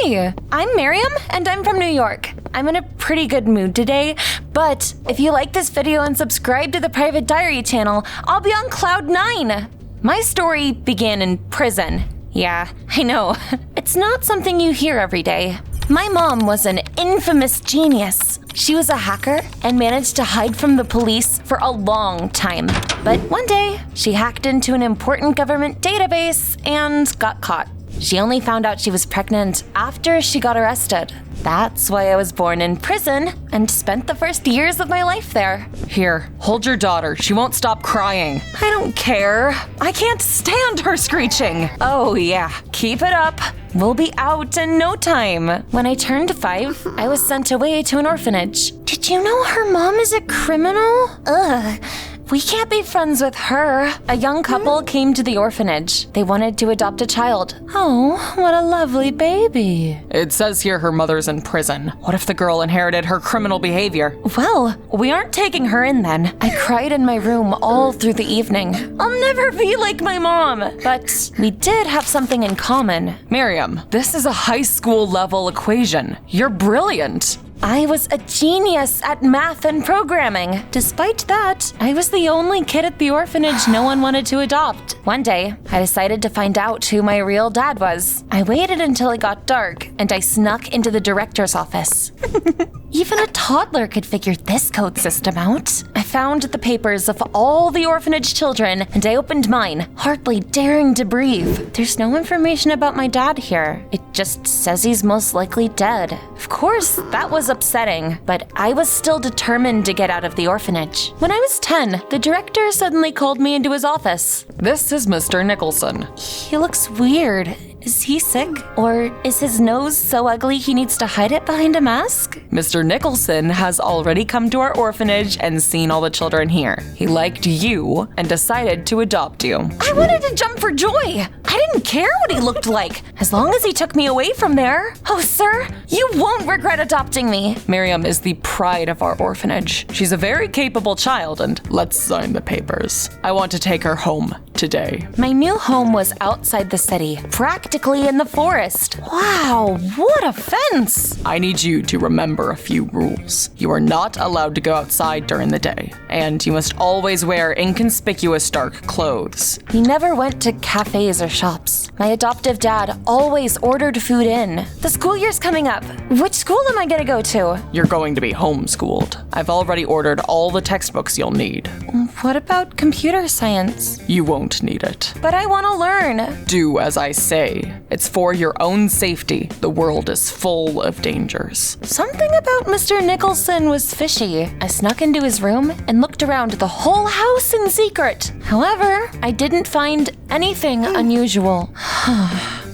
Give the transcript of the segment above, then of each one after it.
Hi, I'm Miriam, and I'm from New York. I'm in a pretty good mood today, but if you like this video and subscribe to the Private Diary channel, I'll be on cloud 9. My story began in prison. Yeah, I know. It's not something you hear every day. My mom was an infamous genius. She was a hacker and managed to hide from the police for a long time. But one day, she hacked into an important government database and got caught. She only found out she was pregnant after she got arrested. That's why I was born in prison and spent the first years of my life there. Here, hold your daughter. She won't stop crying. I don't care. I can't stand her screeching. Oh yeah, keep it up. We'll be out in no time. When I turned 5, I was sent away to an orphanage. Did you know her mom is a criminal? Ugh. We can't be friends with her. A young couple came to the orphanage. They wanted to adopt a child. Oh, what a lovely baby. It says here her mother's in prison. What if the girl inherited her criminal behavior? Well, we aren't taking her in then. I cried in my room all through the evening. I'll never be like my mom. But we did have something in common. Miriam, this is a high school level equation. You're brilliant. I was a genius at math and programming. Despite that, I was the only kid at the orphanage no one wanted to adopt. One day, I decided to find out who my real dad was. I waited until it got dark, and I snuck into the director's office. Even a toddler could figure this code system out. I found the papers of all the orphanage children, and I opened mine, hardly daring to breathe. There's no information about my dad here. It just says he's most likely dead. Of course, that was upsetting, but I was still determined to get out of the orphanage. When I was 10, the director suddenly called me into his office. This is Mr. Nicholson. He looks weird. Is he sick? Or is his nose so ugly he needs to hide it behind a mask? Mr. Nicholson has already come to our orphanage and seen all the children here. He liked you and decided to adopt you. I wanted to jump for joy. I didn't care what he looked like, as long as he took me away from there. Oh, sir, you won't regret adopting me. Miriam is the pride of our orphanage. She's a very capable child, and let's sign the papers. I want to take her home today. My new home was outside the city, practically in the forest. Wow, what a fence! I need you to remember a few rules. You are not allowed to go outside during the day, and you must always wear inconspicuous dark clothes. We never went to cafes or shops. My adoptive dad always ordered food in. The school year's coming up. Which school am I gonna go to? You're going to be homeschooled. I've already ordered all the textbooks you'll need. What about computer science? You won't need it. But I want to learn. Do as I say. It's for your own safety. The world is full of dangers. Something about Mr. Nicholson was fishy. I snuck into his room and looked around the whole house in secret. However, I didn't find anything unusual.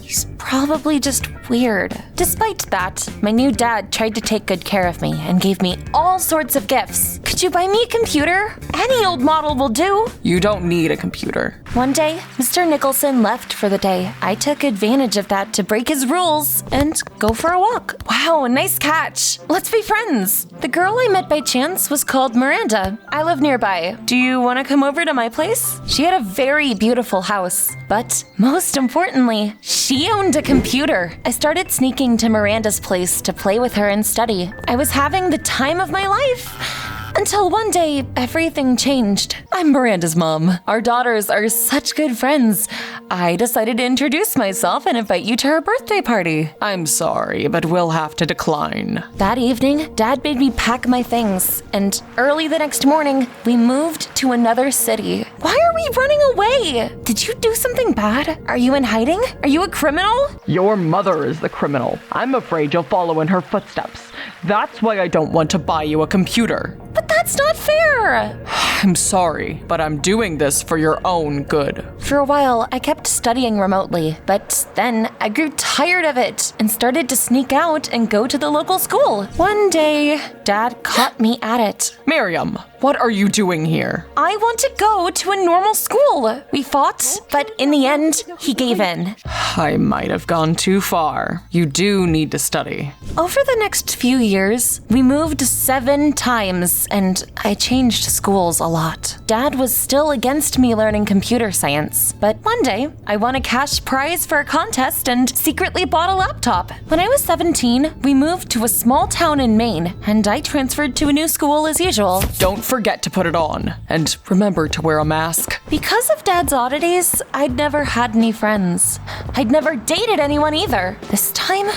He's probably just weird. Despite that, my new dad tried to take good care of me and gave me all sorts of gifts. Could you buy me a computer? Any old model will do. You don't need a computer. One day, Mr. Nicholson left for the day. I took advantage of that to break his rules and go for a walk. Wow, nice catch. Let's be friends. The girl I met by chance was called Miranda. I live nearby. Do you want to come over to my place? She had a very beautiful house, but most importantly, she owned a computer. I started sneaking to Miranda's place to play with her and study. I was having the time of my life. Until one day, everything changed. I'm Miranda's mom. Our daughters are such good friends. I decided to introduce myself and invite you to her birthday party. I'm sorry, but we'll have to decline. That evening, Dad made me pack my things, and early the next morning, we moved to another city. Why are we running away? Did you do something bad? Are you in hiding? Are you a criminal? Your mother is the criminal. I'm afraid you'll follow in her footsteps. That's why I don't want to buy you a computer. But that's not fair! I'm sorry, but I'm doing this for your own good. For a while, I kept studying remotely, but then I grew tired of it and started to sneak out and go to the local school. One day, Dad caught me at it. Miriam, what are you doing here? I want to go to a normal school. We fought, but in the end, he gave in. I might have gone too far. You do need to study. Over the next few years, we moved 7 times, and I changed schools a lot. Dad was still against me learning computer science, but one day, I won a cash prize for a contest and secretly bought a laptop. top. When I was 17, we moved to a small town in Maine, and I transferred to a new school as usual. Don't forget to put it on. And remember to wear a mask. Because of Dad's oddities, I'd never had any friends. I'd never dated anyone either. This time,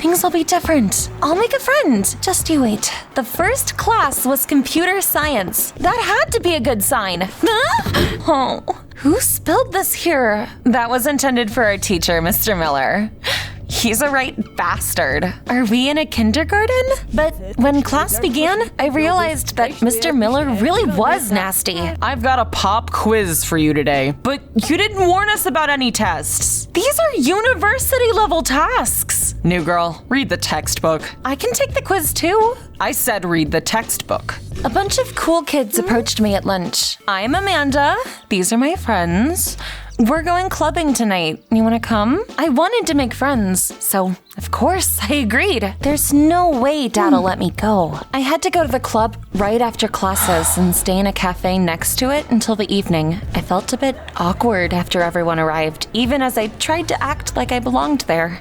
things will be different. I'll make a friend. Just you wait. The first class was computer science. That had to be a good sign. Oh, who spilled this here? That was intended for our teacher, Mr. Miller. He's a right bastard. Are we in a kindergarten? But when class began, I realized that Mr. Miller really was nasty. I've got a pop quiz for you today, but you didn't warn us about any tests. These are university level tasks. New girl, read the textbook. I can take the quiz too. I said read the textbook. A bunch of cool kids approached me at lunch. I'm Amanda. These are my friends. We're going clubbing tonight. You want to come? I wanted to make friends, so of course I agreed. There's no way Dad'll let me go. I had to go to the club right after classes and stay in a cafe next to it until the evening. I felt a bit awkward after everyone arrived, even as I tried to act like I belonged there.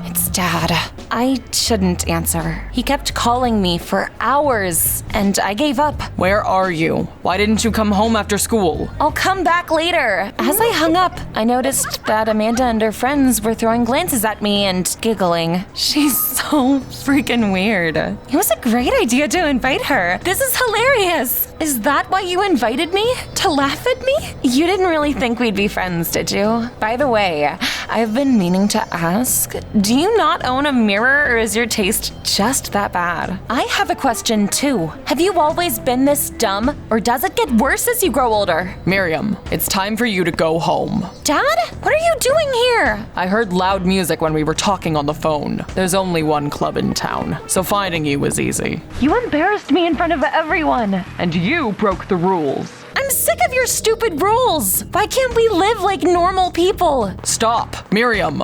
It's Dad. I shouldn't answer. He kept calling me for hours, and I gave up. Where are you? Why didn't you come home after school? I'll come back later. As I hung up, I noticed that Amanda and her friends were throwing glances at me and giggling. She's so freaking weird. It was a great idea to invite her. This is hilarious. Is that why you invited me? To laugh at me? You didn't really think we'd be friends, did you? By the way, I've been meaning to ask, do you not own a mirror, or is your taste just that bad? I have a question too. Have you always been this dumb, or does it get worse as you grow older? Miriam, it's time for you to go home. Dad, what are you doing here? I heard loud music when we were talking on the phone. There's only one club in town, so finding you was easy. You embarrassed me in front of everyone. And you broke the rules. I'm sick of your stupid rules. Why can't we live like normal people? Stop, Miriam.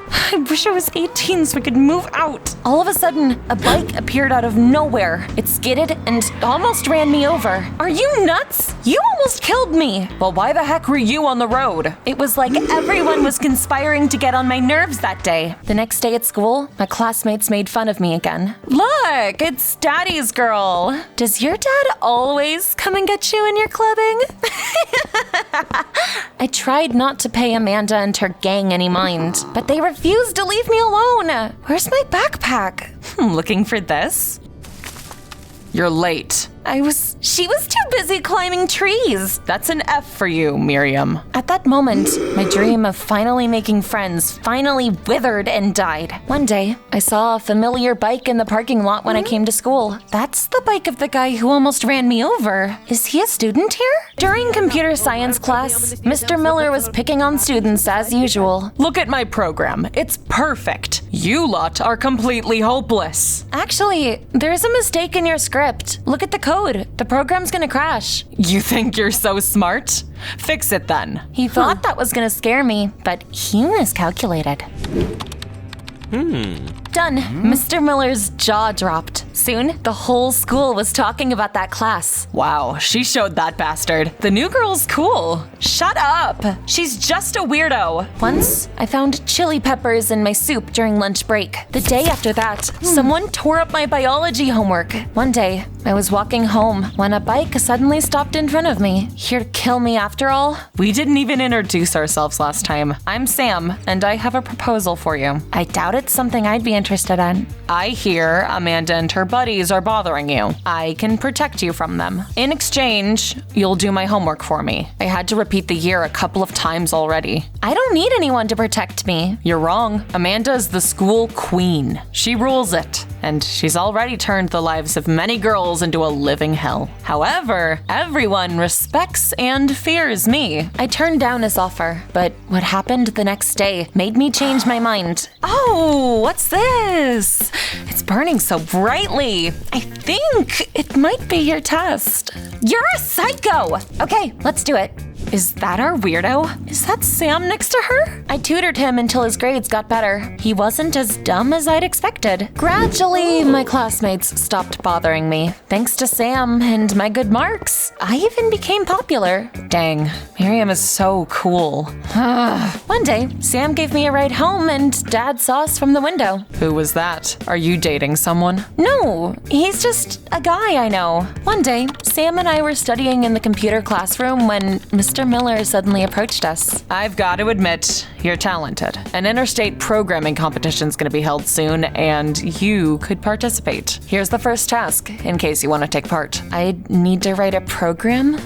I wish I was 18 so I could move out. All of a sudden, a bike appeared out of nowhere. It skidded and almost ran me over. Are you nuts? You almost killed me. Well, why the heck were you on the road? It was like everyone was conspiring to get on my nerves that day. The next day at school, my classmates made fun of me again. Look, it's Daddy's girl. Does your dad always come and get you in your clubbing? I tried not to pay Amanda and her gang any mind, but they refused to leave me alone. Where's my backpack? Looking for this? You're late. She was too busy climbing trees. That's an F for you, Miriam. At that moment, my dream of finally making friends finally withered and died. One day, I saw a familiar bike in the parking lot when I came to school. That's the bike of the guy who almost ran me over. Is he a student here? During computer science class, Mr. Miller was picking on students as usual. Look at my program. It's perfect. You lot are completely hopeless. Actually, there's a mistake in your script. Look at the code. The program's gonna crash. You think you're so smart? Fix it then. He thought that was gonna scare me, but he miscalculated. Done. Mr. Miller's jaw dropped. Soon, the whole school was talking about that class. Wow, she showed that bastard. The new girl's cool. Shut up! She's just a weirdo. Once, I found chili peppers in my soup during lunch break. The day after that, someone tore up my biology homework. One day, I was walking home when a bike suddenly stopped in front of me. Here to kill me after all? We didn't even introduce ourselves last time. I'm Sam, and I have a proposal for you. I doubt it's something I'd be interested in. I hear Amanda and her buddies are bothering you. I can protect you from them. In exchange, you'll do my homework for me. I had to repeat the year a couple of times already. I don't need anyone to protect me. You're wrong. Amanda is the school queen. She rules it, and she's already turned the lives of many girls into a living hell. However, everyone respects and fears me. I turned down his offer, but what happened the next day made me change my mind. Oh, what's this? It's burning so brightly. I think it might be your test. You're a psycho! Okay, let's do it. Is that our weirdo? Is that Sam next to her? I tutored him until his grades got better. He wasn't as dumb as I'd expected. Gradually, my classmates stopped bothering me. Thanks to Sam and my good marks, I even became popular. Dang, Miriam is so cool. One day, Sam gave me a ride home and Dad saw us from the window. Who was that? Are you dating someone? No, he's just a guy I know. One day, Sam and I were studying in the computer classroom when Mr. Miller suddenly approached us. I've got to admit, you're talented. An interstate programming competition's gonna be held soon, and you could participate. Here's the first task, in case you want to take part. I need to write a program?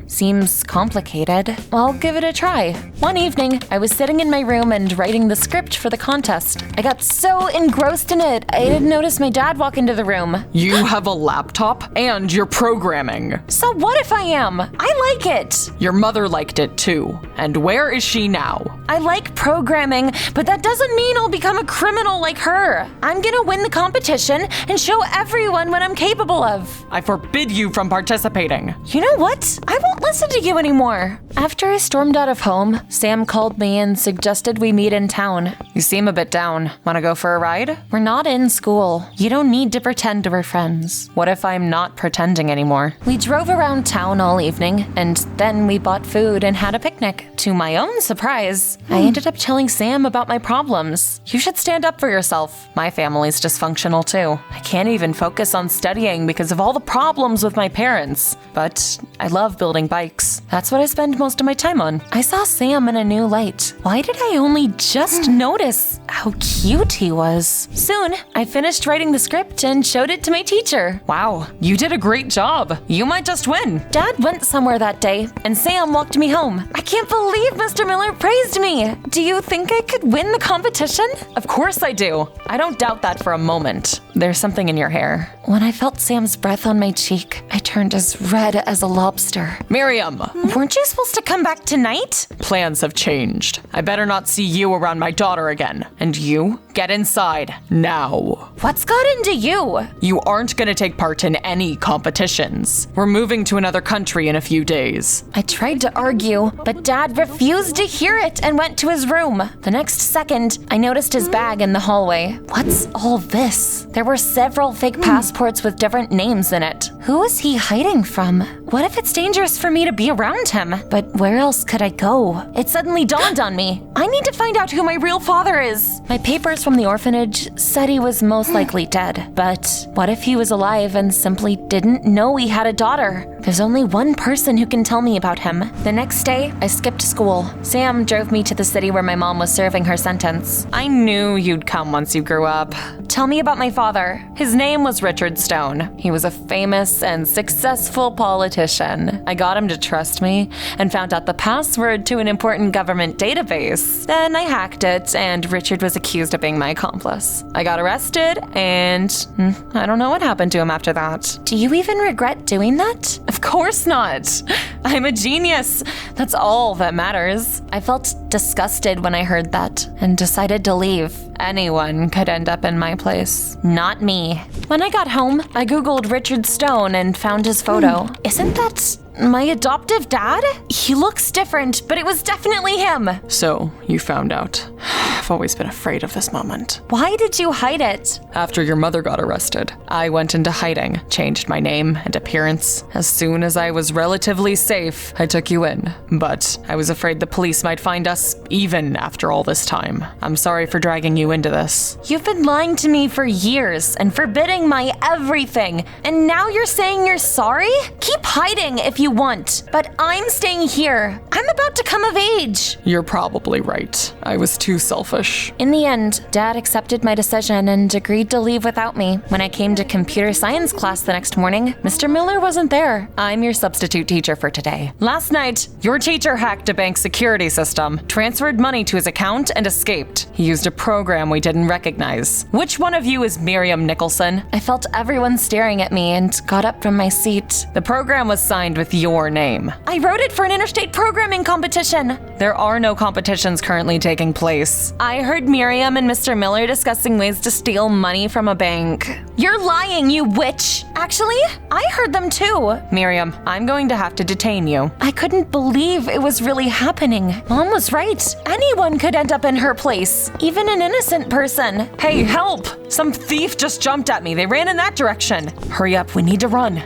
Seems complicated. I'll give it a try. One evening, I was sitting in my room and writing the script for the contest. I got so engrossed in it, I didn't notice my dad walk into the room. You have a laptop, and you're programming. So what if I am? I like it. Your mother liked it too. And where is she now? I like programming, but that doesn't mean I'll become a criminal like her. I'm gonna win the competition and show everyone what I'm capable of. I forbid you from participating. You know what? I won't listen to you anymore. After I stormed out of home, Sam called me and suggested we meet in town. You seem a bit down. Wanna go for a ride? We're not in school. You don't need to pretend we're friends. What if I'm not pretending anymore? We drove around town all evening, and then we bought food and had a picnic. To my own surprise, I ended up telling Sam about my problems. You should stand up for yourself. My family's dysfunctional too. I can't even focus on studying because of all the problems with my parents. But I love building bikes. That's what I spend most of my time on. I saw Sam in a new light. Why did I only just notice how cute he was? Soon, I finished writing the script and showed it to my teacher. Wow, you did a great job. You might just win. Dad went somewhere that day, and Sam walked me home. I can't believe Mr. Miller praised me. Do you think I could win the competition? Of course I do. I don't doubt that for a moment. There's something in your hair. When I felt Sam's breath on my cheek, I turned as red as a lobster. Miriam! Weren't you supposed to come back tonight? Plans have changed. I better not see you around my daughter again. And you, get inside, now. What's got into you? You aren't gonna take part in any competitions. We're moving to another country in a few days. I tried to argue, but Dad refused to hear it and went to his room. The next second, I noticed his bag in the hallway. What's all this? There were several fake passports with different names in it. Who is he hiding from? What if it's dangerous for me to be around him? But where else could I go? It suddenly dawned on me. I need to find out who my real father is. My papers from the orphanage said he was most likely dead. But what if he was alive and simply didn't know he had a daughter? There's only one person who can tell me about him. The next day, I skipped school. Sam drove me to the city where my mom was serving her sentence. I knew you'd come once you grew up. Tell me about my father. His name was Richard Stone. He was a famous and successful politician. I got him to trust me and found out the password to an important government database. Then I hacked it, and Richard was accused of being my accomplice. I got arrested, and I don't know what happened to him after that. Do you even regret doing that? Of course not. I'm a genius. That's all that matters. I felt disgusted when I heard that and decided to leave. Anyone could end up in my place. Not me. When I got home, I Googled Richard Stone and found his photo. Isn't that my adoptive dad? He looks different, but it was definitely him. So, you found out. I've always been afraid of this moment. Why did you hide it? After your mother got arrested, I went into hiding, changed my name and appearance. As soon as I was relatively safe, I took you in. But I was afraid the police might find us even after all this time. I'm sorry for dragging you into this. You've been lying to me for years and forbidding my everything. And now you're saying you're sorry? Keep hiding if you want, but I'm staying here. I'm about to come of age. You're probably right. I was too selfish. In the end, Dad accepted my decision and agreed to leave without me. When I came to computer science class the next morning, Mr. Miller wasn't there. I'm your substitute teacher for today. Last night, your teacher hacked a bank security system, transferred money to his account, and escaped. He used a program we didn't recognize. Which one of you is Miriam Nicholson? I felt everyone staring at me and got up from my seat. The program was signed with your name. I wrote it for an interstate program programming competition. There are no competitions currently taking place. I heard Miriam and Mr. Miller discussing ways to steal money from a bank. You're lying, you witch! Actually, I heard them too. Miriam, I'm going to have to detain you. I couldn't believe it was really happening. Mom was right. Anyone could end up in her place, even an innocent person. Hey, help! Some thief just jumped at me. They ran in that direction. Hurry up, we need to run.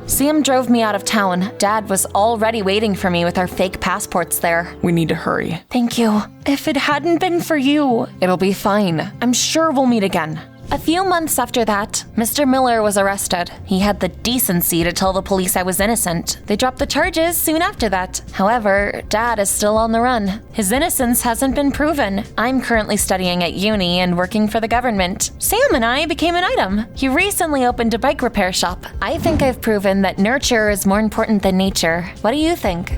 Sam drove me out of town. Dad was already waiting for me with our fake passports there. We need to hurry. Thank you. If it hadn't been for you. It'll be fine. I'm sure we'll meet again. A few months after that, Mr. Miller was arrested. He had the decency to tell the police I was innocent. They dropped the charges soon after that. However, Dad is still on the run. His innocence hasn't been proven. I'm currently studying at uni and working for the government. Sam and I became an item. He recently opened a bike repair shop. I think I've proven that nurture is more important than nature. What do you think?